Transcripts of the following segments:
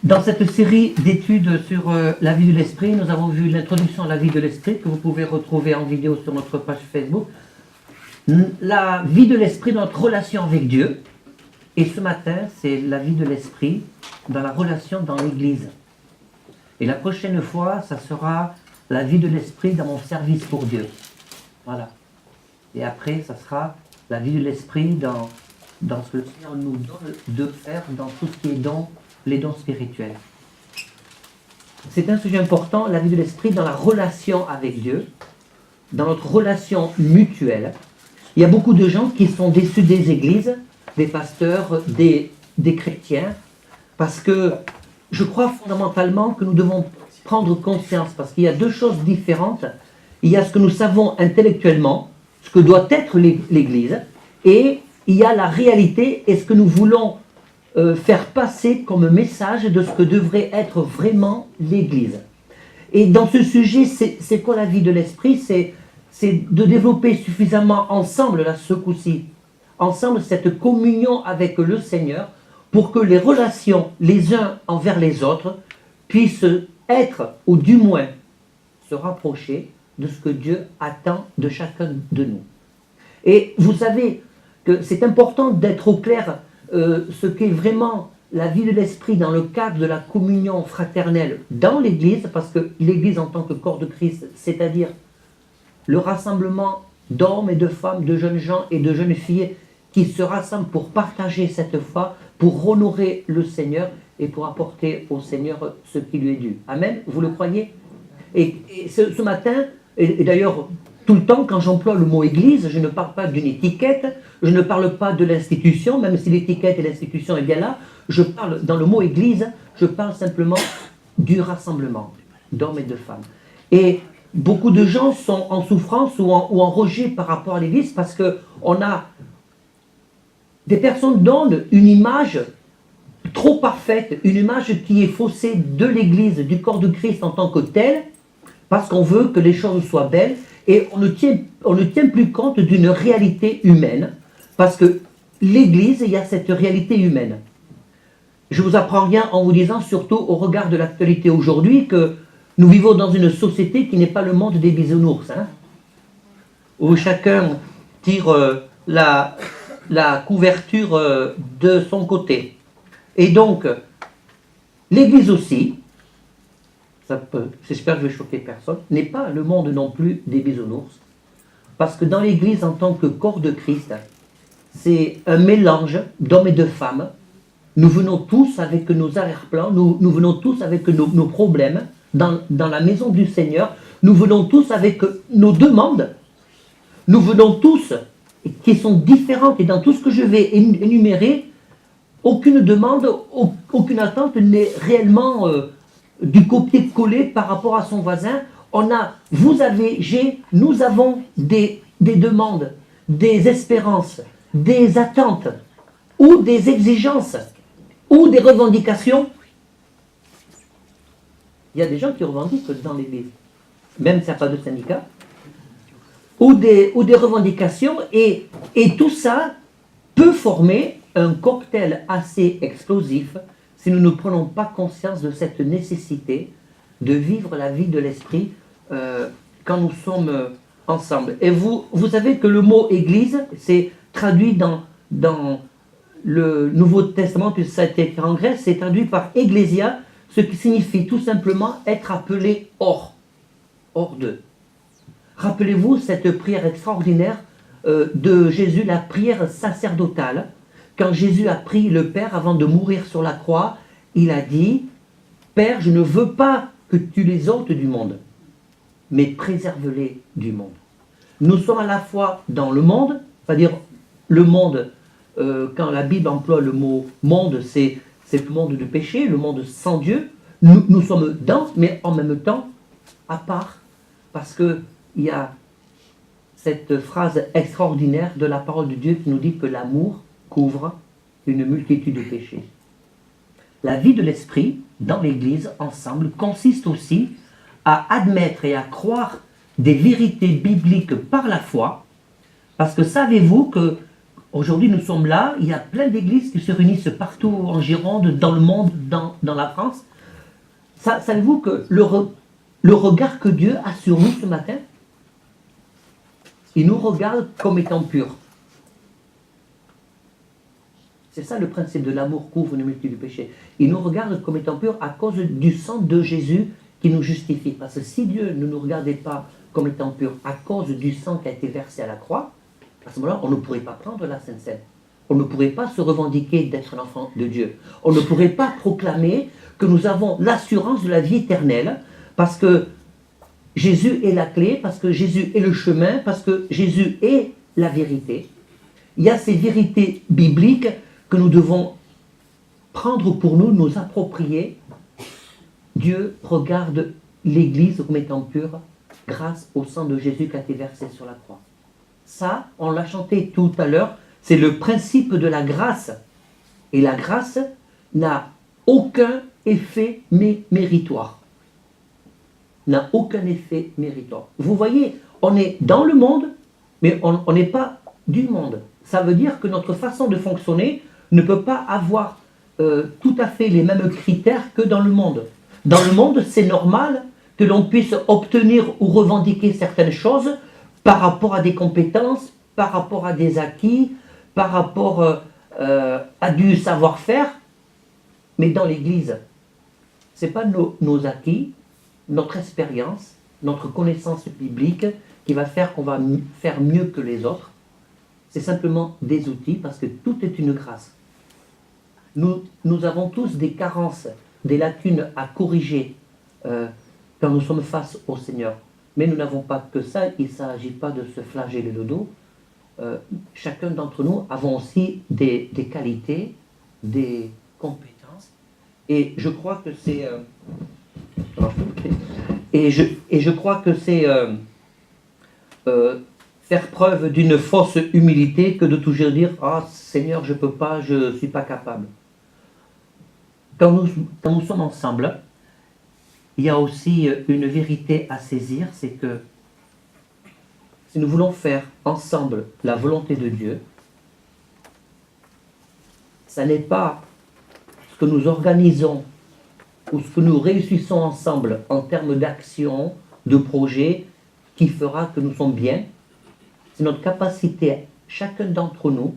Dans cette série d'études sur la vie de l'esprit, nous avons vu l'introduction à la vie de l'esprit que vous pouvez retrouver en vidéo sur notre page Facebook. La vie de l'esprit dans notre relation avec Dieu. Et ce matin, c'est la vie de l'esprit dans la relation dans l'Église. Et la prochaine fois, ça sera la vie de l'esprit dans mon service pour Dieu. Voilà. Et après, ça sera la vie de l'esprit dans ce que le Seigneur nous donne de faire dans tout ce qui est les dons spirituels. C'est un sujet important, la vie de l'esprit dans la relation avec Dieu, dans notre relation mutuelle. Il y a beaucoup de gens qui sont déçus des églises, des pasteurs, des chrétiens, parce que je crois fondamentalement que nous devons prendre conscience, parce qu'il y a deux choses différentes. Il y a ce que nous savons intellectuellement, ce que doit être l'Église, et il y a la réalité et ce que nous voulons faire passer comme message de ce que devrait être vraiment l'Église. Et dans ce sujet, c'est quoi la vie de l'esprit? C'est de développer suffisamment ensemble, là, ce coup-ci, ensemble cette communion avec le Seigneur pour que les relations les uns envers les autres puissent être, ou du moins se rapprocher de ce que Dieu attend de chacun de nous. Et vous savez que c'est important d'être au clair ce qu'est vraiment la vie de l'esprit dans le cadre de la communion fraternelle dans l'Église, parce que l'Église en tant que corps de Christ, c'est-à-dire le rassemblement d'hommes et de femmes, de jeunes gens et de jeunes filles qui se rassemblent pour partager cette foi, pour honorer le Seigneur et pour apporter au Seigneur ce qui lui est dû. Amen, vous le croyez? Et ce matin, et d'ailleurs tout le temps quand j'emploie le mot Église, je ne parle pas d'une étiquette, je ne parle pas de l'institution, même si l'étiquette et l'institution est bien là, je parle dans le mot Église, je parle simplement du rassemblement d'hommes et de femmes. Et beaucoup de gens sont en souffrance ou en rejet par rapport à l'Église parce qu'on a des personnes donnent une image trop parfaite, une image qui est faussée de l'Église, du corps de Christ en tant que tel, parce qu'on veut que les choses soient belles, et on ne tient plus compte d'une réalité humaine, parce que l'Église, il y a cette réalité humaine. Je ne vous apprends rien en vous disant, surtout au regard de l'actualité aujourd'hui, que nous vivons dans une société qui n'est pas le monde des bisounours, hein, où chacun tire la couverture de son côté. Et donc, l'Église aussi, j'espère que je vais choquer personne, n'est pas le monde non plus des bisounours, parce que dans l'Église, en tant que corps de Christ, c'est un mélange d'hommes et de femmes. Nous venons tous avec nos arrière-plans, nous venons tous avec nos problèmes dans la maison du Seigneur, nous venons tous avec nos demandes, nous venons tous qui sont différentes, et dans tout ce que je vais énumérer, aucune demande, aucune attente n'est réellement du copier-coller par rapport à son voisin. Vous avez, nous avons des demandes, des espérances, des attentes, ou des exigences, ou des revendications. Il y a des gens qui revendiquent dans l'Église, même s'il n'y a pas de syndicat, ou des revendications, et tout ça peut former un cocktail assez explosif si nous ne prenons pas conscience de cette nécessité de vivre la vie de l'esprit quand nous sommes ensemble. Et vous savez que le mot Église, c'est traduit dans le Nouveau Testament, puisque ça a été écrit en grec, c'est traduit par Ecclésia, ce qui signifie tout simplement être appelé hors d'eux. Rappelez-vous cette prière extraordinaire de Jésus, la prière sacerdotale. Quand Jésus a prié le Père avant de mourir sur la croix, il a dit « Père, je ne veux pas que tu les ôtes du monde, mais préserve-les du monde. » Nous sommes à la fois dans le monde, c'est-à-dire le monde, quand la Bible emploie le mot « monde », c'est le monde du péché, le monde sans Dieu. Nous sommes dans, mais en même temps à part, parce qu'il y a cette phrase extraordinaire de la parole de Dieu qui nous dit que l'amour couvre une multitude de péchés. La vie de l'esprit dans l'Église, ensemble, consiste aussi à admettre et à croire des vérités bibliques par la foi, parce que savez-vous que Aujourd'hui, nous sommes là, il y a plein d'églises qui se réunissent partout en Gironde, dans le monde, dans la France. Savez-vous que le regard que Dieu a sur nous ce matin, il nous regarde comme étant purs. C'est ça le principe de l'amour couvre une multitude de péchés. Il nous regarde comme étant purs à cause du sang de Jésus qui nous justifie. Parce que si Dieu ne nous regardait pas comme étant purs à cause du sang qui a été versé à la croix, à ce moment-là, on ne pourrait pas prendre la Sainte Seine. On ne pourrait pas se revendiquer d'être un enfant de Dieu. On ne pourrait pas proclamer que nous avons l'assurance de la vie éternelle parce que Jésus est la clé, parce que Jésus est le chemin, parce que Jésus est la vérité. Il y a ces vérités bibliques que nous devons prendre pour nous, nous approprier. Dieu regarde l'Église comme étant pure grâce au sang de Jésus qui a été versé sur la croix. Ça, on l'a chanté tout à l'heure, c'est le principe de la grâce. Et la grâce n'a aucun effet méritoire. N'a aucun effet méritoire. Vous voyez, on est dans le monde, mais on n'est pas du monde. Ça veut dire que notre façon de fonctionner ne peut pas avoir tout à fait les mêmes critères que dans le monde. Dans le monde, c'est normal que l'on puisse obtenir ou revendiquer certaines choses par rapport à des compétences, par rapport à des acquis, par rapport à du savoir-faire. Mais dans l'Église, ce n'est pas nos acquis, notre expérience, notre connaissance biblique qui va faire qu'on va faire mieux que les autres. C'est simplement des outils parce que tout est une grâce. Nous avons tous des carences, des lacunes à corriger quand nous sommes face au Seigneur. Mais nous n'avons pas que ça, il ne s'agit pas de se flageller le dos. Chacun d'entre nous avons aussi des qualités, des compétences. Et je crois que c'est... Et je crois que c'est faire preuve d'une fausse humilité que de toujours dire « Ah, Seigneur, je ne peux pas, je ne suis pas capable ». Quand nous sommes ensemble, il y a aussi une vérité à saisir, c'est que si nous voulons faire ensemble la volonté de Dieu, ça n'est pas ce que nous organisons ou ce que nous réussissons ensemble en termes d'action, de projet, qui fera que nous sommes bien. C'est notre capacité, chacun d'entre nous,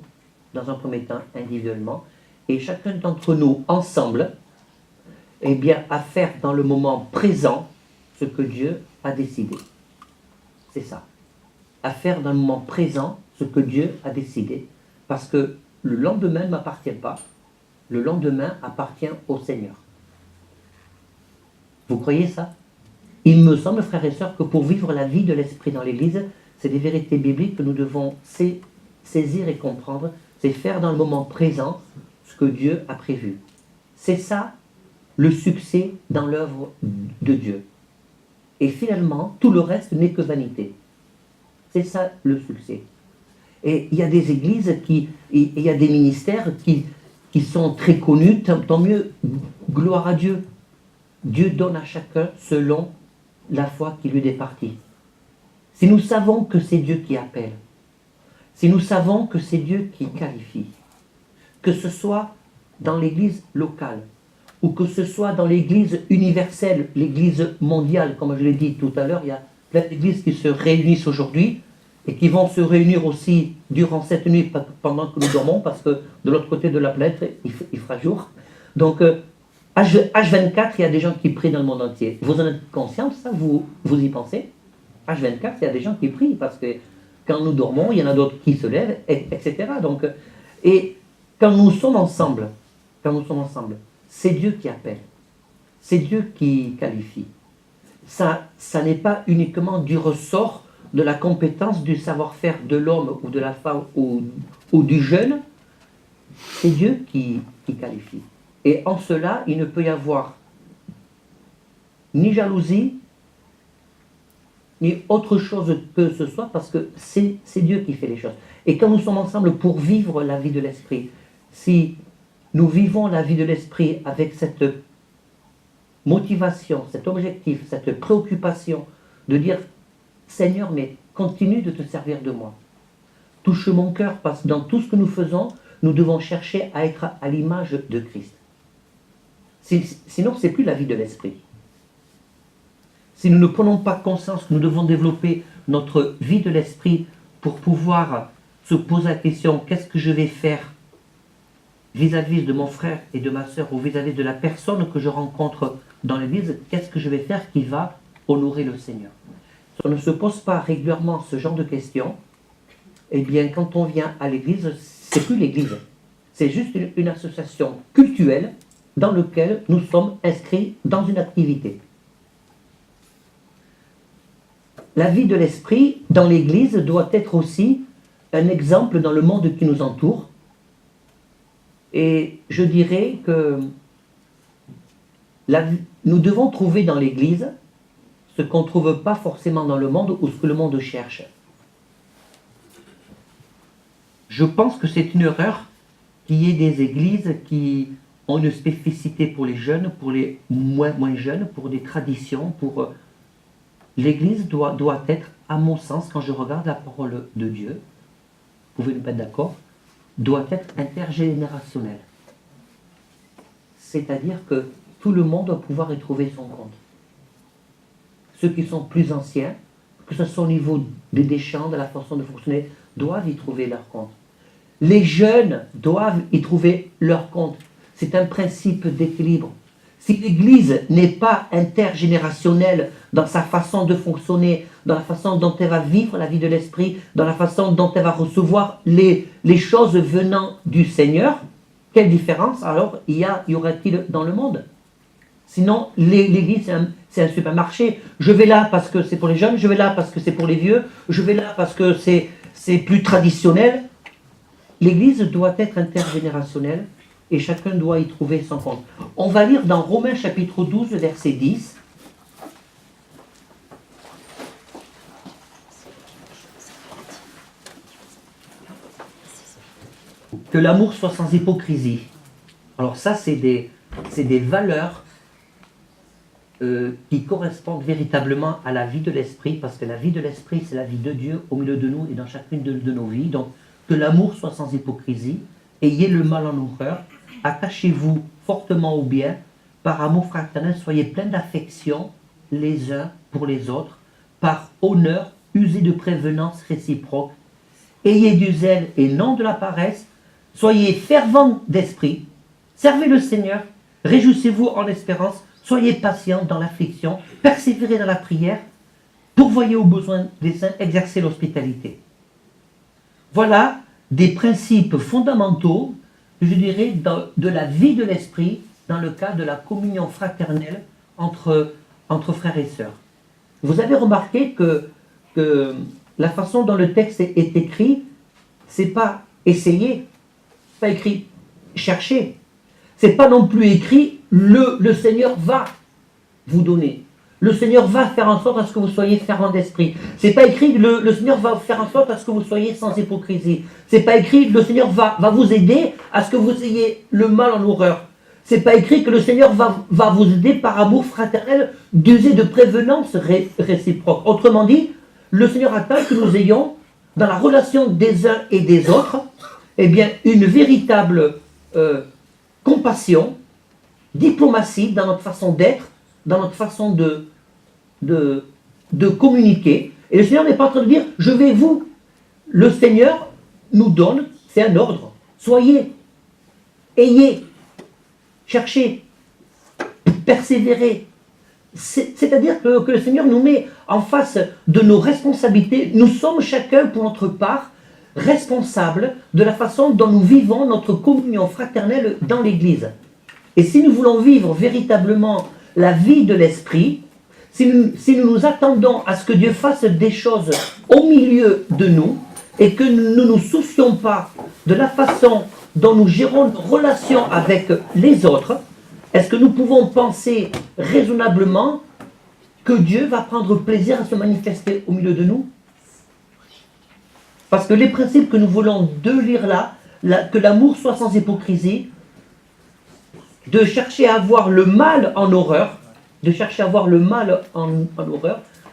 dans un premier temps individuellement, et chacun d'entre nous ensemble, eh bien, à faire dans le moment présent ce que Dieu a décidé. C'est ça. À faire dans le moment présent ce que Dieu a décidé. Parce que le lendemain ne m'appartient pas. Le lendemain appartient au Seigneur. Vous croyez ça? Il me semble, frères et sœurs, que pour vivre la vie de l'Esprit dans l'Église, c'est des vérités bibliques que nous devons saisir et comprendre. C'est faire dans le moment présent ce que Dieu a prévu. C'est ça le succès dans l'œuvre de Dieu. Et finalement, tout le reste n'est que vanité. C'est ça le succès. Et il y a des églises, il y a des ministères qui sont très connus, tant mieux, gloire à Dieu. Dieu donne à chacun selon la foi qui lui est départie. Si nous savons que c'est Dieu qui appelle, si nous savons que c'est Dieu qui qualifie, que ce soit dans l'église locale, ou que ce soit dans l'église universelle, l'église mondiale, comme je l'ai dit tout à l'heure, il y a plein d'églises qui se réunissent aujourd'hui et qui vont se réunir aussi durant cette nuit pendant que nous dormons, parce que de l'autre côté de la planète, il fera jour. Donc, H24, il y a des gens qui prient dans le monde entier. Vous en êtes conscient de ça? Vous y pensez? H24, il y a des gens qui prient, parce que quand nous dormons, il y en a d'autres qui se lèvent, etc. Donc, et quand nous sommes ensemble, c'est Dieu qui appelle. C'est Dieu qui qualifie. Ça n'est pas uniquement du ressort de la compétence, du savoir-faire de l'homme ou de la femme ou du jeune. C'est Dieu qui qualifie. Et en cela, il ne peut y avoir ni jalousie, ni autre chose que ce soit, parce que c'est Dieu qui fait les choses. Et quand nous sommes ensemble pour vivre la vie de l'Esprit, si nous vivons la vie de l'Esprit avec cette motivation, cet objectif, cette préoccupation de dire « Seigneur, mais continue de te servir de moi. touche mon cœur, parce que dans tout ce que nous faisons, nous devons chercher à être à l'image de Christ. Sinon, ce n'est plus la vie de l'esprit. Si nous ne prenons pas conscience que nous devons développer notre vie de l'esprit pour pouvoir se poser la question, qu'est-ce que je vais faire vis-à-vis de mon frère et de ma sœur, ou vis-à-vis de la personne que je rencontre dans l'église, qu'est-ce que je vais faire qui va honorer le Seigneur? Si on ne se pose pas régulièrement ce genre de questions, eh bien, quand on vient à l'église, c'est plus l'église. C'est juste une association cultuelle dans laquelle nous sommes inscrits dans une activité. La vie de l'esprit dans l'église doit être aussi un exemple dans le monde qui nous entoure. Et je dirais que nous devons trouver dans l'église ce qu'on ne trouve pas forcément dans le monde ou ce que le monde cherche. Je pense que c'est une erreur qu'il y ait des églises qui ont une spécificité pour les jeunes, pour les moins jeunes, pour des traditions, pour... L'église doit être, à mon sens, quand je regarde la parole de Dieu, vous pouvez ne pas être d'accord, doit être intergénérationnelle. C'est-à-dire que tout le monde doit pouvoir y trouver son compte. Ceux qui sont plus anciens, que ce soit au niveau des chants, de la façon de fonctionner, doivent y trouver leur compte. Les jeunes doivent y trouver leur compte. C'est un principe d'équilibre. Si l'Église n'est pas intergénérationnelle dans sa façon de fonctionner, dans la façon dont elle va vivre la vie de l'Esprit, dans la façon dont elle va recevoir les choses venant du Seigneur, quelle différence alors y aura-t-il dans le monde? Sinon, l'Église, c'est un supermarché. Je vais là parce que c'est pour les jeunes, je vais là parce que c'est pour les vieux, je vais là parce que c'est plus traditionnel. L'Église doit être intergénérationnelle et chacun doit y trouver son compte. On va lire dans Romains chapitre 12, verset 10. Que l'amour soit sans hypocrisie. Alors ça, c'est des valeurs qui correspondent véritablement à la vie de l'esprit, parce que la vie de l'esprit, c'est la vie de Dieu au milieu de nous et dans chacune de nos vies. Donc, que l'amour soit sans hypocrisie, ayez le mal en horreur, attachez-vous fortement au bien, par amour fraternel, soyez pleins d'affection les uns pour les autres, par honneur, usez de prévenance réciproque, ayez du zèle et non de la paresse, soyez fervents d'esprit, servez le Seigneur, réjouissez-vous en espérance, soyez patients dans l'affliction, persévérez dans la prière, pourvoyez aux besoins des saints, exercez l'hospitalité. Voilà des principes fondamentaux, je dirais, de la vie de l'esprit dans le cadre de la communion fraternelle entre frères et sœurs. Vous avez remarqué que la façon dont le texte est écrit, c'est pas essayer, c'est pas écrit chercher, c'est pas non plus écrit le Seigneur va vous donner. Le Seigneur va faire en sorte à ce que vous soyez fervents d'esprit. C'est pas écrit le Seigneur va faire en sorte à ce que vous soyez sans hypocrisie. C'est pas écrit le Seigneur va vous aider à ce que vous ayez le mal en horreur. C'est pas écrit que le Seigneur va vous aider par amour fraternel d'user de prévenance réciproque. Autrement dit, le Seigneur attend que nous ayons dans la relation des uns et des autres, eh bien, une véritable compassion, diplomatie dans notre façon d'être, dans notre façon de communiquer. Et le Seigneur n'est pas en train de dire, je vais vous. Le Seigneur nous donne, c'est un ordre. Soyez, ayez, cherchez, persévérez. C'est-à-dire que le Seigneur nous met en face de nos responsabilités. Nous sommes chacun pour notre part responsables de la façon dont nous vivons notre communion fraternelle dans l'Église. Et si nous voulons vivre véritablement la vie de l'esprit, si nous nous attendons à ce que Dieu fasse des choses au milieu de nous et que nous ne nous soucions pas de la façon dont nous gérons nos relations avec les autres, est-ce que nous pouvons penser raisonnablement que Dieu va prendre plaisir à se manifester au milieu de nous? Parce que les principes que nous voulons de lire là, que l'amour soit sans hypocrisie, de chercher à avoir le mal en horreur,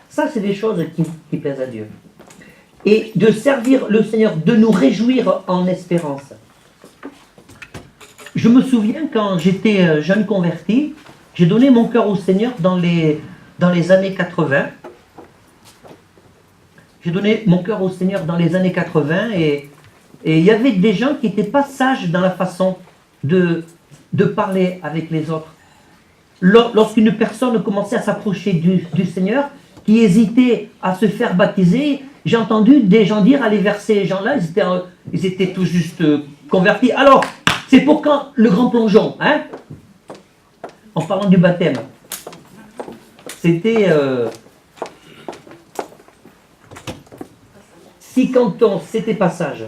ça c'est des choses qui plaisent à Dieu. et de servir le Seigneur, de nous réjouir en espérance. Je me souviens quand j'étais jeune converti, j'ai donné mon cœur au Seigneur dans les années 80. J'ai donné mon cœur au Seigneur dans les années 80 et il y avait des gens qui n'étaient pas sages dans la façon de parler avec les autres. Lorsqu'une personne commençait à s'approcher du Seigneur, qui hésitait à se faire baptiser, j'ai entendu des gens dire, aller vers ces gens-là, ils étaient tout juste convertis. Alors, c'est pour quand le grand plongeon, hein? En parlant du baptême. C'était... si cantons, c'était passage.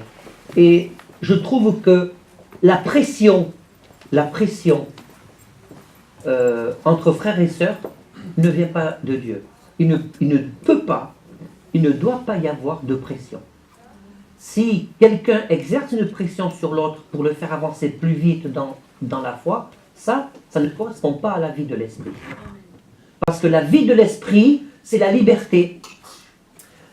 Et je trouve que la pression entre frères et sœurs ne vient pas de Dieu. Il ne peut pas, il ne doit pas y avoir de pression. Si quelqu'un exerce une pression sur l'autre pour le faire avancer plus vite dans la foi, ça ne correspond pas à la vie de l'esprit. Parce que la vie de l'esprit, c'est la liberté.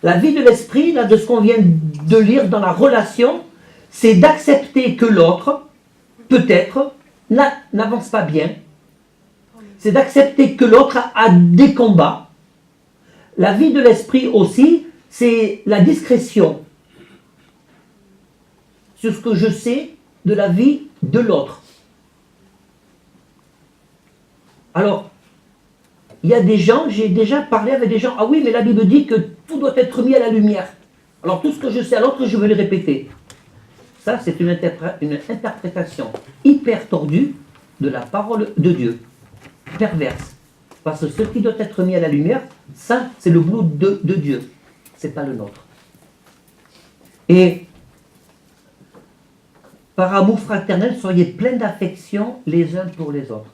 La vie de l'esprit, là, de ce qu'on vient de lire dans la relation, c'est d'accepter que l'autre, peut-être, n'avance pas bien. C'est d'accepter que l'autre a des combats. La vie de l'esprit aussi, c'est la discrétion sur ce que je sais de la vie de l'autre. Alors, il y a des gens, j'ai déjà parlé avec des gens, ah oui, mais la Bible dit que tout doit être mis à la lumière. Alors tout ce que je sais à l'autre, je vais le répéter. Ça, c'est une interprétation hyper tordue de la parole de Dieu, perverse. Parce que ce qui doit être mis à la lumière, ça, c'est le boulot de Dieu. Ce n'est pas le nôtre. Et par amour fraternel, soyez pleins d'affection les uns pour les autres.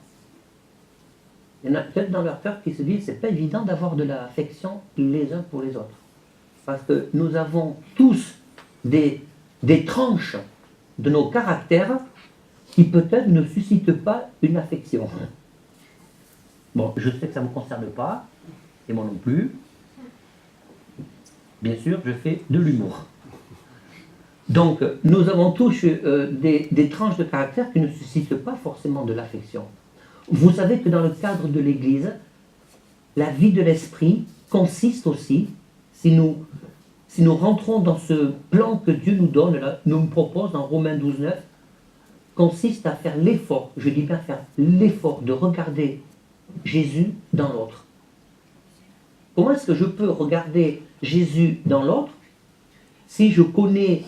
Il y en a peut-être dans leur cœur qui se disent, c'est pas évident d'avoir de l'affection les uns pour les autres. Parce que nous avons tous des tranches de nos caractères qui peut-être ne suscitent pas une affection. Bon, je sais que ça ne me concerne pas, et moi non plus. Bien sûr, je fais de l'humour. Donc, nous avons tous des tranches de caractère qui ne suscitent pas forcément de l'affection. Vous savez que dans le cadre de l'Église, la vie de l'esprit consiste aussi, si nous rentrons dans ce plan que Dieu nous donne, là, nous propose dans Romains 12, 9, consiste à faire l'effort, je dis bien faire l'effort de regarder Jésus dans l'autre. Comment est-ce que je peux regarder Jésus dans l'autre si je connais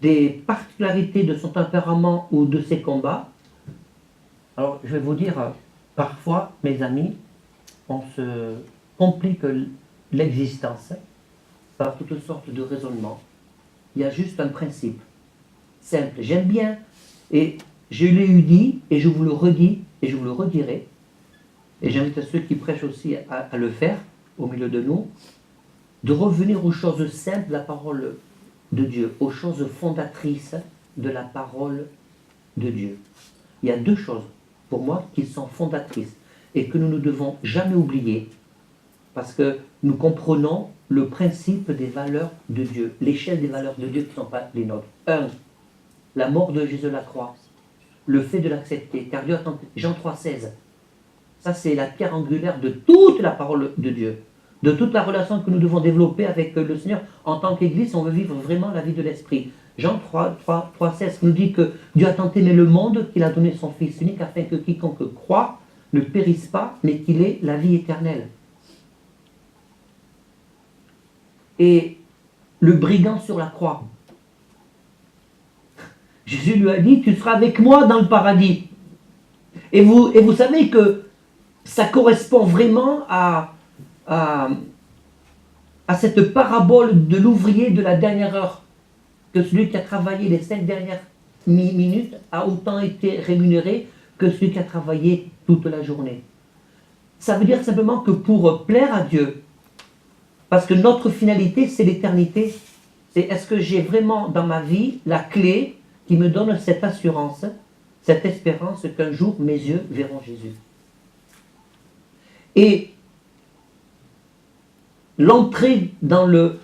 des particularités de son tempérament ou de ses combats? Alors, je vais vous dire, parfois, mes amis, on se complique l'existence par toutes sortes de raisonnements. Il y a juste un principe simple. J'aime bien, et je l'ai eu dit, et je vous le redis, et je vous le redirai, et j'invite ceux qui prêchent aussi à le faire, au milieu de nous, de revenir aux choses simples de la parole de Dieu, aux choses fondatrices de la parole de Dieu. Il y a deux choses, pour moi, qui sont fondatrices et que nous ne devons jamais oublier parce que nous comprenons le principe des valeurs de Dieu, l'échelle des valeurs de Dieu qui ne sont pas les nôtres. 1. La mort de Jésus à la croix, le fait de l'accepter, car Dieu attend. Jean 3,16. Ça, c'est la pierre angulaire de toute la parole de Dieu, de toute la relation que nous devons développer avec le Seigneur en tant qu'Église, si on veut vivre vraiment la vie de l'Esprit. Jean 3,16 nous dit que Dieu a tant aimé le monde qu'il a donné son Fils unique afin que quiconque croit ne périsse pas, mais qu'il ait la vie éternelle. Et le brigand sur la croix, Jésus lui a dit, tu seras avec moi dans le paradis. Et vous savez que ça correspond vraiment à cette parabole de l'ouvrier de la dernière heure, que celui qui a travaillé les 5 dernières minutes a autant été rémunéré que celui qui a travaillé toute la journée. Ça veut dire simplement que pour plaire à Dieu, parce que notre finalité, c'est l'éternité, c'est est-ce que j'ai vraiment dans ma vie la clé qui me donne cette assurance, cette espérance qu'un jour mes yeux verront Jésus. Et l'entrée dans le...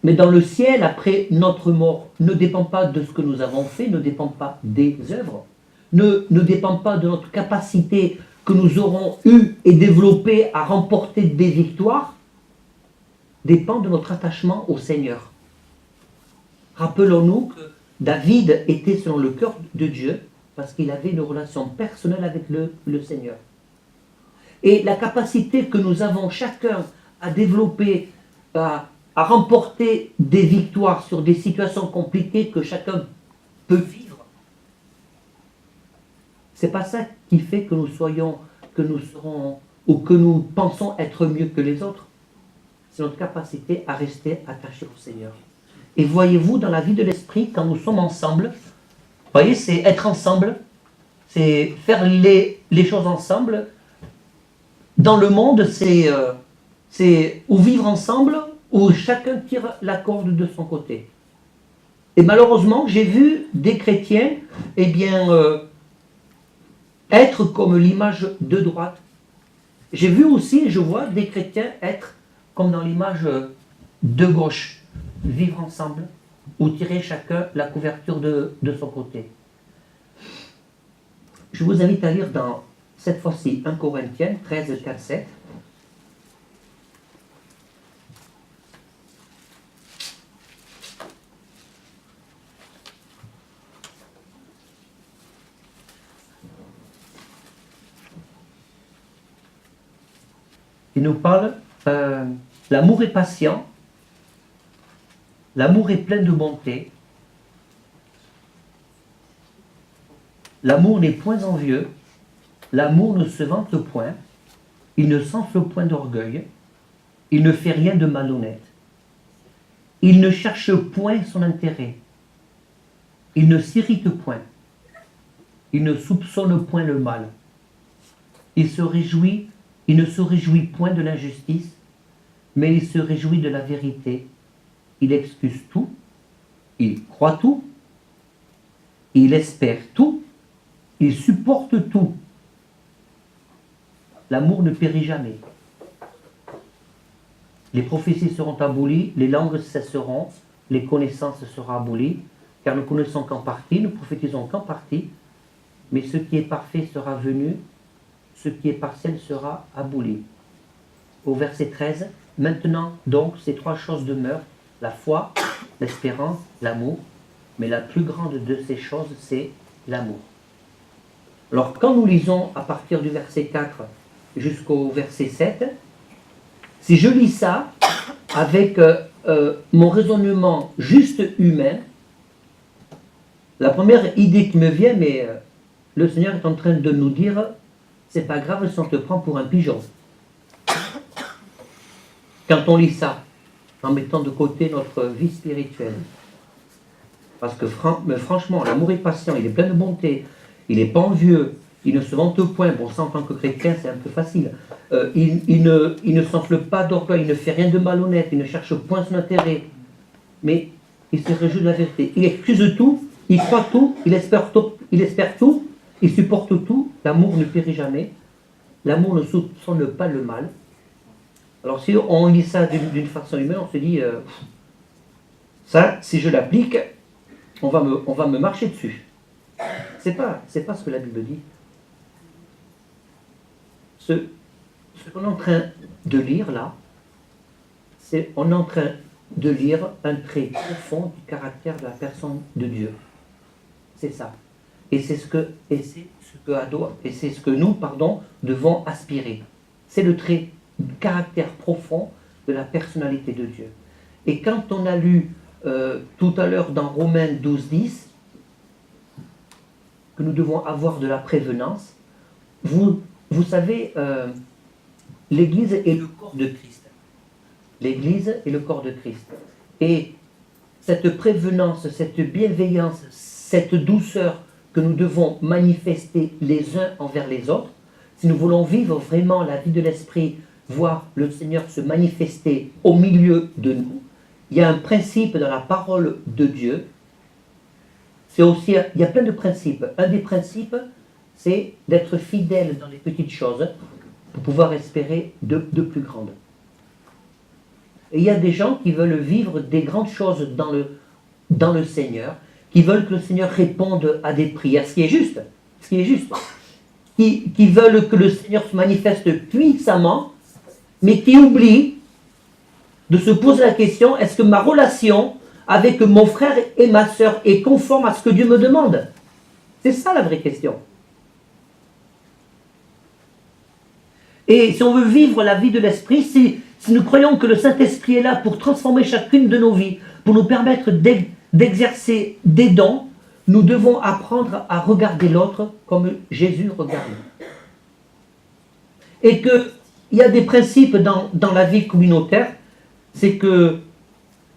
Mais dans le ciel, après notre mort, ne dépend pas de ce que nous avons fait, ne dépend pas des œuvres, ne dépend pas de notre capacité que nous aurons eue et développée à remporter des victoires, dépend de notre attachement au Seigneur. Rappelons-nous que David était selon le cœur de Dieu parce qu'il avait une relation personnelle avec le Seigneur. Et la capacité que nous avons chacun à développer, à remporter des victoires sur des situations compliquées que chacun peut vivre, c'est pas ça qui fait que nous soyons, que nous serons, ou que nous pensons être mieux que les autres. C'est notre capacité à rester attachés au Seigneur. Et voyez-vous, dans la vie de l'esprit, quand nous sommes ensemble, voyez, c'est être ensemble, c'est faire les choses ensemble. Dans le monde, c'est ou vivre ensemble, ou chacun tire la corde de son côté. Et malheureusement, j'ai vu des chrétiens, eh bien, être comme l'image de droite. J'ai vu aussi, je vois des chrétiens être comme dans l'image de gauche, vivre ensemble, ou tirer chacun la couverture de son côté. Je vous invite à lire dans, cette fois-ci, 1 Corinthiens 13, 4, 7. Il nous parle, l'amour est patient, l'amour est plein de bonté, l'amour n'est point envieux, l'amour ne se vante point, il ne s'enfle point d'orgueil, il ne fait rien de malhonnête, il ne cherche point son intérêt, il ne s'irrite point, il ne soupçonne point le mal, il ne se réjouit point de l'injustice, mais il se réjouit de la vérité. Il excuse tout, il croit tout, il espère tout, il supporte tout. L'amour ne périt jamais. Les prophéties seront abolies, les langues cesseront, les connaissances seront abolies, car nous connaissons qu'en partie, nous prophétisons qu'en partie, mais ce qui est parfait sera venu, ce qui est partiel sera aboli. Au verset 13, maintenant donc ces trois choses demeurent, la foi, l'espérance, l'amour, mais la plus grande de ces choses c'est l'amour. Alors quand nous lisons à partir du verset 4 jusqu'au verset 7, si je lis ça avec mon raisonnement juste humain, la première idée qui me vient, mais le Seigneur est en train de nous dire, c'est pas grave si on te prend pour un pigeon. Quand on lit ça, en mettant de côté notre vie spirituelle. Parce que franchement, l'amour est patient, il est plein de bonté, il n'est pas envieux, il ne se vante point. Bon, ça en tant que chrétien, c'est un peu facile. Il ne s'enfle pas d'orgueil, il ne fait rien de malhonnête, il ne cherche point son intérêt. Mais il se réjouit de la vérité. Il excuse tout, il croit tout, il espère tout, il supporte tout. L'amour ne périt jamais. L'amour ne soupçonne pas le mal. Alors si on lit ça d'une façon humaine, on se dit, ça, si je l'applique, on va me marcher dessus. C'est pas ce que la Bible dit. Ce qu'on est en train de lire là, on est en train de lire un trait profond du caractère de la personne de Dieu. C'est ça. Et c'est ce que nous, devons aspirer. C'est le trait du caractère profond de la personnalité de Dieu. Et quand on a lu tout à l'heure dans Romains 12, 10, que nous devons avoir de la prévenance, vous savez, l'Église est le corps de Christ. L'Église est le corps de Christ. Et cette prévenance, cette bienveillance, cette douceur que nous devons manifester les uns envers les autres, si nous voulons vivre vraiment la vie de l'esprit, voir le Seigneur se manifester au milieu de nous, il y a un principe dans la parole de Dieu. C'est aussi, il y a plein de principes. Un des principes, c'est d'être fidèle dans les petites choses pour pouvoir espérer de plus grandes. Et il y a des gens qui veulent vivre des grandes choses dans le Seigneur, qui veulent que le Seigneur réponde à des prières, ce qui est juste, qui veulent que le Seigneur se manifeste puissamment, mais qui oublient de se poser la question, est-ce que ma relation avec mon frère et ma sœur est conforme à ce que Dieu me demande? C'est ça la vraie question. Et si on veut vivre la vie de l'Esprit, si nous croyons que le Saint-Esprit est là pour transformer chacune de nos vies, pour nous permettre d'exercer des dons, nous devons apprendre à regarder l'autre comme Jésus regarde. Et qu'il y a des principes dans la vie communautaire, c'est que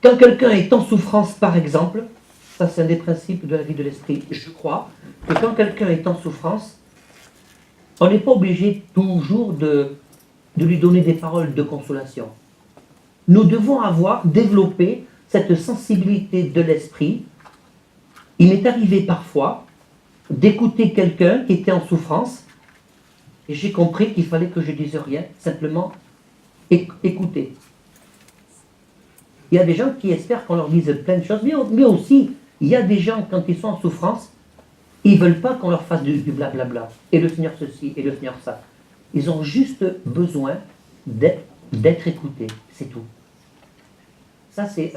quand quelqu'un est en souffrance, par exemple, ça c'est un des principes de la vie de l'Esprit, je crois, que quand quelqu'un est en souffrance, on n'est pas obligé toujours de lui donner des paroles de consolation. Nous devons développer cette sensibilité de l'esprit. Il m'est arrivé parfois d'écouter quelqu'un qui était en souffrance et j'ai compris qu'il fallait que je dise rien, simplement écouter. Il y a des gens qui espèrent qu'on leur dise plein de choses, mais aussi, il y a des gens, quand ils sont en souffrance, ils ne veulent pas qu'on leur fasse du blablabla. Et le Seigneur ceci, et le Seigneur ça. Ils ont juste besoin d'être écoutés, c'est tout. Ça, c'est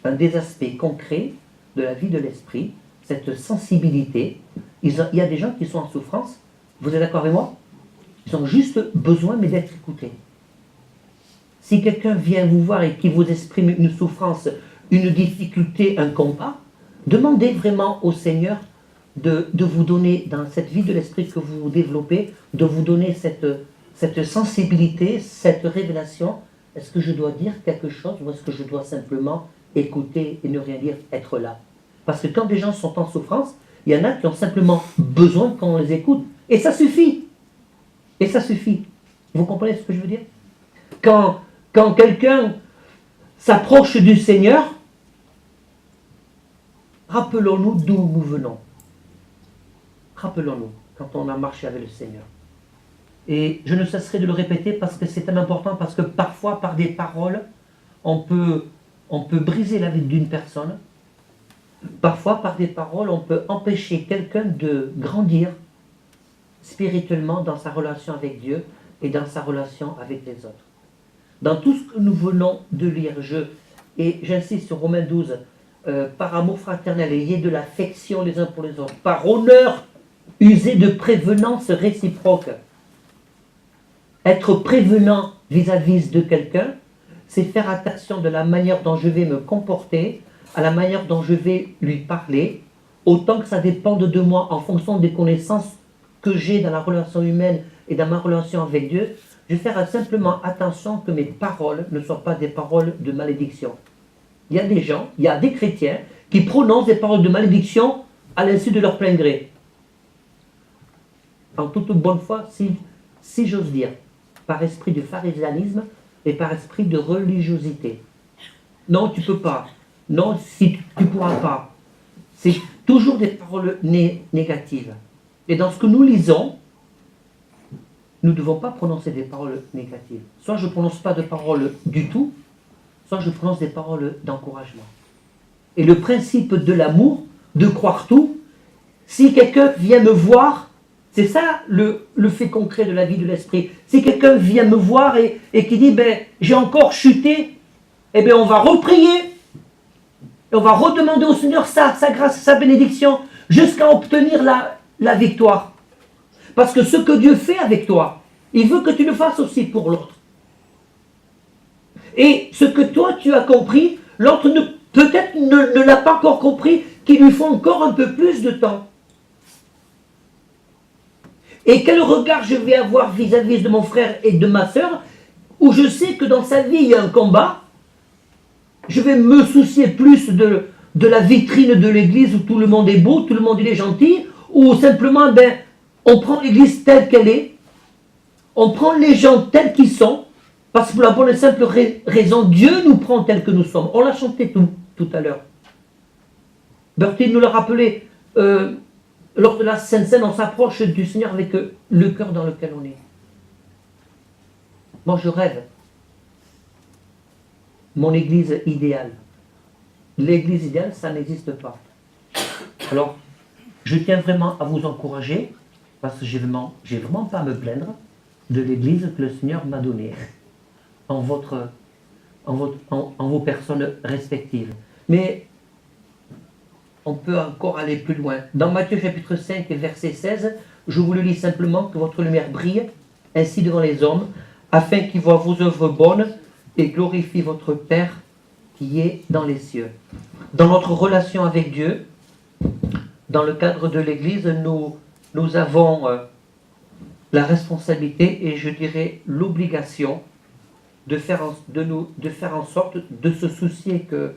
un des aspects concrets de la vie de l'esprit, cette sensibilité. Il y a des gens qui sont en souffrance, vous êtes d'accord avec moi? Ils ont juste besoin, mais d'être écoutés. Si quelqu'un vient vous voir et qui vous exprime une souffrance, une difficulté, un combat, demandez vraiment au Seigneur de vous donner, dans cette vie de l'esprit que vous développez, de vous donner cette sensibilité, cette révélation. Est-ce que je dois dire quelque chose ou est-ce que je dois simplement écouter et ne rien dire, être là? Parce que quand des gens sont en souffrance, il y en a qui ont simplement besoin qu'on les écoute. Et ça suffit. Et ça suffit. Vous comprenez ce que je veux dire? Quand quelqu'un s'approche du Seigneur, rappelons-nous d'où nous venons. Rappelons-nous, quand on a marché avec le Seigneur. Et je ne cesserai de le répéter parce que c'est tellement important, parce que parfois, par des paroles, on peut briser la vie d'une personne. Parfois, par des paroles, on peut empêcher quelqu'un de grandir spirituellement dans sa relation avec Dieu et dans sa relation avec les autres. Dans tout ce que nous venons de lire, et j'insiste sur Romains 12, par amour fraternel, ayez de l'affection les uns pour les autres, par honneur, usez de prévenance réciproque. Être prévenant vis-à-vis de quelqu'un, c'est faire attention de la manière dont je vais me comporter, à la manière dont je vais lui parler, autant que ça dépende de moi, en fonction des connaissances que j'ai dans la relation humaine et dans ma relation avec Dieu. Je vais faire simplement attention que mes paroles ne soient pas des paroles de malédiction. Il y a des gens, il y a des chrétiens qui prononcent des paroles de malédiction à l'insu de leur plein gré. En toute bonne foi, si j'ose dire, par esprit de pharisaïsme et par esprit de religiosité. Non, tu ne peux pas. Non, si tu ne pourras pas. C'est toujours des paroles négatives. Et dans ce que nous lisons, nous ne devons pas prononcer des paroles négatives. Soit je ne prononce pas de paroles du tout, soit je prononce des paroles d'encouragement. Et le principe de l'amour, de croire tout, si quelqu'un vient me voir, c'est ça le fait concret de la vie de l'esprit. Si quelqu'un vient me voir et qui dit, j'ai encore chuté, on va reprier, et on va redemander au Seigneur sa grâce, sa bénédiction, jusqu'à obtenir la victoire. Parce que ce que Dieu fait avec toi, il veut que tu le fasses aussi pour l'autre. Et ce que toi tu as compris, l'autre peut-être ne l'a pas encore compris, qu'il lui faut encore un peu plus de temps. Et quel regard je vais avoir vis-à-vis de mon frère et de ma sœur, où je sais que dans sa vie il y a un combat, je vais me soucier plus de la vitrine de l'église où tout le monde est beau, tout le monde est gentil, ou simplement on prend l'église telle qu'elle est, on prend les gens tels qu'ils sont, parce que pour la bonne et simple raison, Dieu nous prend tels que nous sommes. On l'a chanté tout à l'heure. Bertil nous l'a rappelé, lors de la Sainte Seine, on s'approche du Seigneur avec le cœur dans lequel on est. Moi, je rêve mon église idéale. L'église idéale, ça n'existe pas. Alors, je tiens vraiment à vous encourager, parce que j'ai vraiment pas à me plaindre de l'église que le Seigneur m'a donnée en vos personnes respectives. Mais on peut encore aller plus loin. Dans Matthieu chapitre 5, verset 16, je vous le lis simplement, que votre lumière brille ainsi devant les hommes, afin qu'ils voient vos œuvres bonnes et glorifient votre Père qui est dans les cieux. Dans notre relation avec Dieu, dans le cadre de l'Église, nous avons la responsabilité et je dirais l'obligation de faire en sorte de se soucier que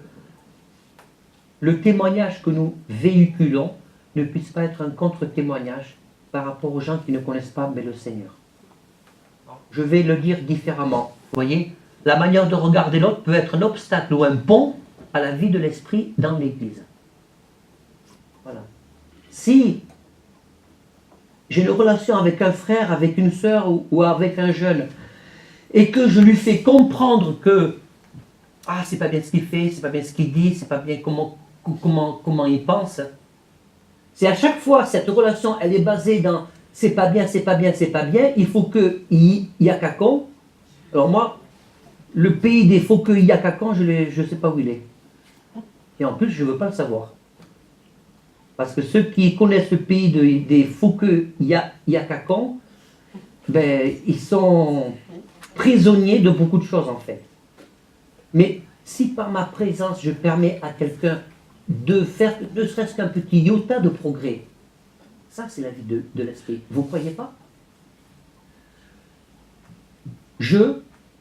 le témoignage que nous véhiculons ne puisse pas être un contre-témoignage par rapport aux gens qui ne connaissent pas mais le Seigneur. Je vais le dire différemment. Vous voyez, la manière de regarder l'autre peut être un obstacle ou un pont à la vie de l'esprit dans l'Église. Voilà. Si j'ai une relation avec un frère, avec une sœur ou avec un jeune, et que je lui fais comprendre que c'est pas bien ce qu'il fait, c'est pas bien ce qu'il dit, c'est pas bien comment il pense. C'est à chaque fois cette relation, elle est basée dans c'est pas bien, c'est pas bien, c'est pas bien. Il faut que Yakakon. Alors moi, le pays des faut que Yakakon, je ne sais pas où il est. Et en plus, je ne veux pas le savoir. Parce que ceux qui connaissent le pays des faut que Yakakon, ben, ils sont prisonniers de beaucoup de choses en fait. Mais si par ma présence, je permets à quelqu'un de faire ne serait-ce qu'un petit iota de progrès, ça c'est la vie de l'esprit. Vous ne croyez pas?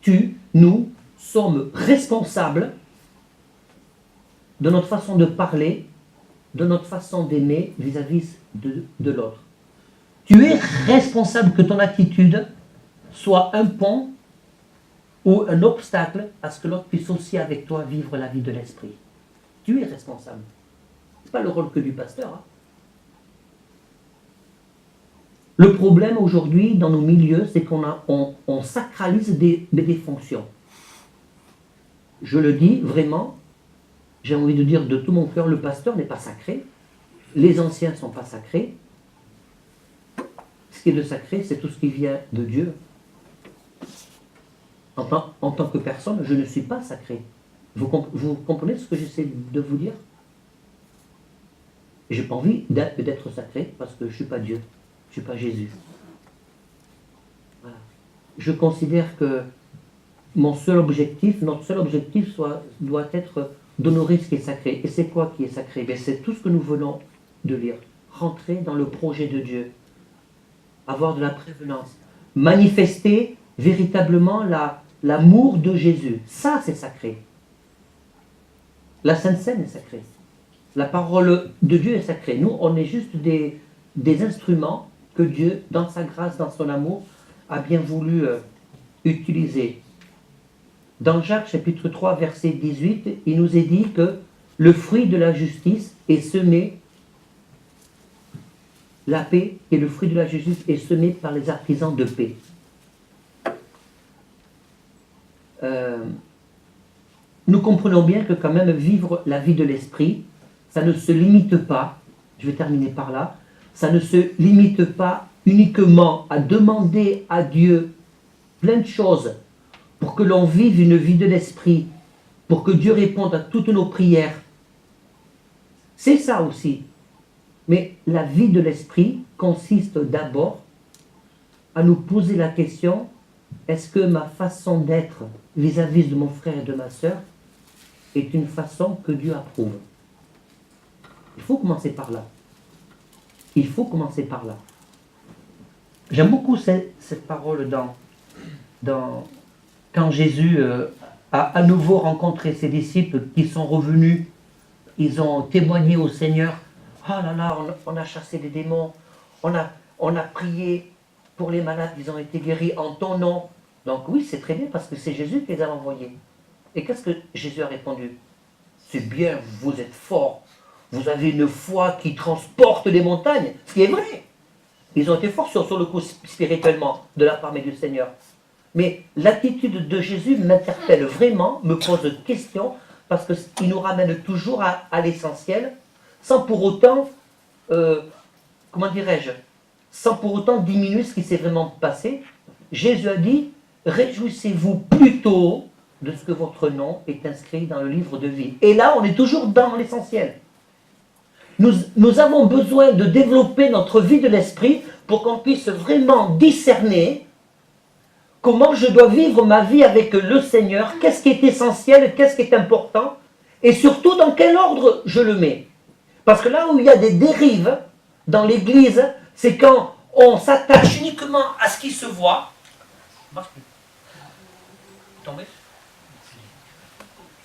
Tu, nous sommes responsables de notre façon de parler, de notre façon d'aimer vis-à-vis de l'autre. Tu es responsable que ton attitude soit un pont ou un obstacle à ce que l'autre puisse aussi avec toi vivre la vie de l'esprit. Tu es responsable. Ce n'est pas le rôle que du pasteur. Hein. Le problème aujourd'hui dans nos milieux, c'est qu'on sacralise des fonctions. Je le dis vraiment, j'ai envie de dire de tout mon cœur, le pasteur n'est pas sacré, les anciens ne sont pas sacrés. Ce qui est de sacré, c'est tout ce qui vient de Dieu. En tant que personne, je ne suis pas sacré. Vous comprenez ce que j'essaie de vous dire? J'ai pas envie d'être sacré parce que je ne suis pas Dieu, je ne suis pas Jésus. Voilà. Je considère que notre seul objectif doit être d'honorer ce qui est sacré. Et c'est quoi qui est sacré? Bien, c'est tout ce que nous venons de lire. Rentrer dans le projet de Dieu. Avoir de la prévenance. Manifester véritablement l'amour de Jésus. Ça, c'est sacré. La Sainte Seine est sacrée. La parole de Dieu est sacrée. Nous, on est juste des instruments que Dieu, dans sa grâce, dans son amour, a bien voulu utiliser. Dans Jacques chapitre 3, verset 18, il nous est dit que le fruit de la justice est semé, la paix et le fruit de la justice est semé par les artisans de paix. Nous comprenons bien que quand même vivre la vie de l'esprit, ça ne se limite pas, je vais terminer par là, ça ne se limite pas uniquement à demander à Dieu plein de choses pour que l'on vive une vie de l'esprit, pour que Dieu réponde à toutes nos prières. C'est ça aussi. Mais la vie de l'esprit consiste d'abord à nous poser la question, est-ce que ma façon d'être vis-à-vis de mon frère et de ma sœur est une façon que Dieu approuve? Il faut commencer par là. Il faut commencer par là. J'aime beaucoup cette parole quand Jésus a à nouveau rencontré ses disciples qui sont revenus, ils ont témoigné au Seigneur. Ah là là, on a chassé des démons, on a prié pour les malades, ils ont été guéris en ton nom. Donc oui, c'est très bien parce que c'est Jésus qui les a envoyés. Et qu'est-ce que Jésus a répondu? C'est bien, vous êtes forts, vous avez une foi qui transporte les montagnes, ce qui est vrai. Ils ont été forts sur le coup spirituellement de la part du Seigneur. Mais l'attitude de Jésus m'interpelle vraiment, me pose de questions, parce qu'il nous ramène toujours à l'essentiel, sans pour autant, comment dirais-je, sans pour autant diminuer ce qui s'est vraiment passé. Jésus a dit, réjouissez-vous plutôt de ce que votre nom est inscrit dans le livre de vie. Et là, on est toujours dans l'essentiel. Nous avons besoin de développer notre vie de l'esprit pour qu'on puisse vraiment discerner comment je dois vivre ma vie avec le Seigneur, qu'est-ce qui est essentiel, qu'est-ce qui est important, et surtout dans quel ordre je le mets. Parce que là où il y a des dérives dans l'Église, c'est quand on s'attache uniquement à ce qui se voit.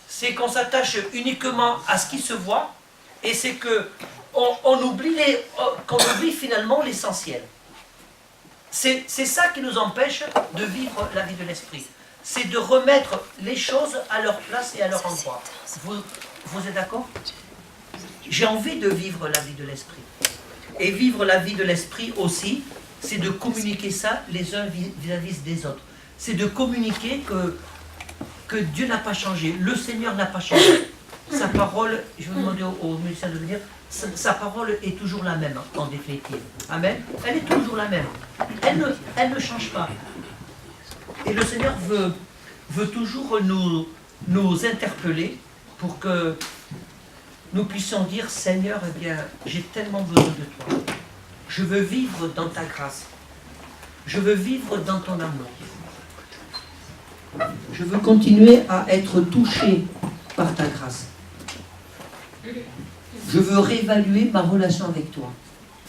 C'est qu'on s'attache uniquement à ce qui se voit, et c'est qu'on oublie finalement l'essentiel. C'est ça qui nous empêche de vivre la vie de l'esprit. C'est de remettre les choses à leur place et à leur endroit. Vous êtes d'accord? J'ai envie de vivre la vie de l'esprit. Et vivre la vie de l'esprit aussi, c'est de communiquer ça les uns vis-à-vis des autres. C'est de communiquer que Dieu n'a pas changé, le Seigneur n'a pas changé. Sa parole, je vais demander aux musiciens de le dire, sa parole est toujours la même, en définitive. Amen. Elle est toujours la même. Elle ne change pas. Et le Seigneur veut toujours nous interpeller pour que nous puissions dire, Seigneur, eh bien, j'ai tellement besoin de toi. Je veux vivre dans ta grâce. Je veux vivre dans ton amour. Je veux continuer à être touché par ta grâce. Je veux réévaluer ma relation avec toi.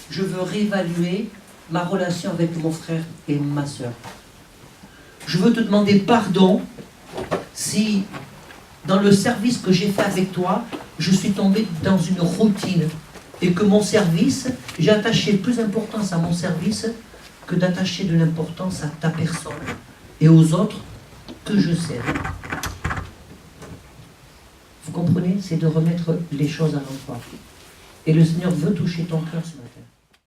Je veux réévaluer ma relation avec mon frère et ma soeur. Je veux te demander pardon si, dans le service que j'ai fait avec toi, je suis tombé dans une routine et que mon service, j'ai attaché plus d'importance à mon service que d'attacher de l'importance à ta personne et aux autres que je sers. Vous comprenez? C'est de remettre les choses à l'endroit. Et le Seigneur veut toucher ton cœur ce matin.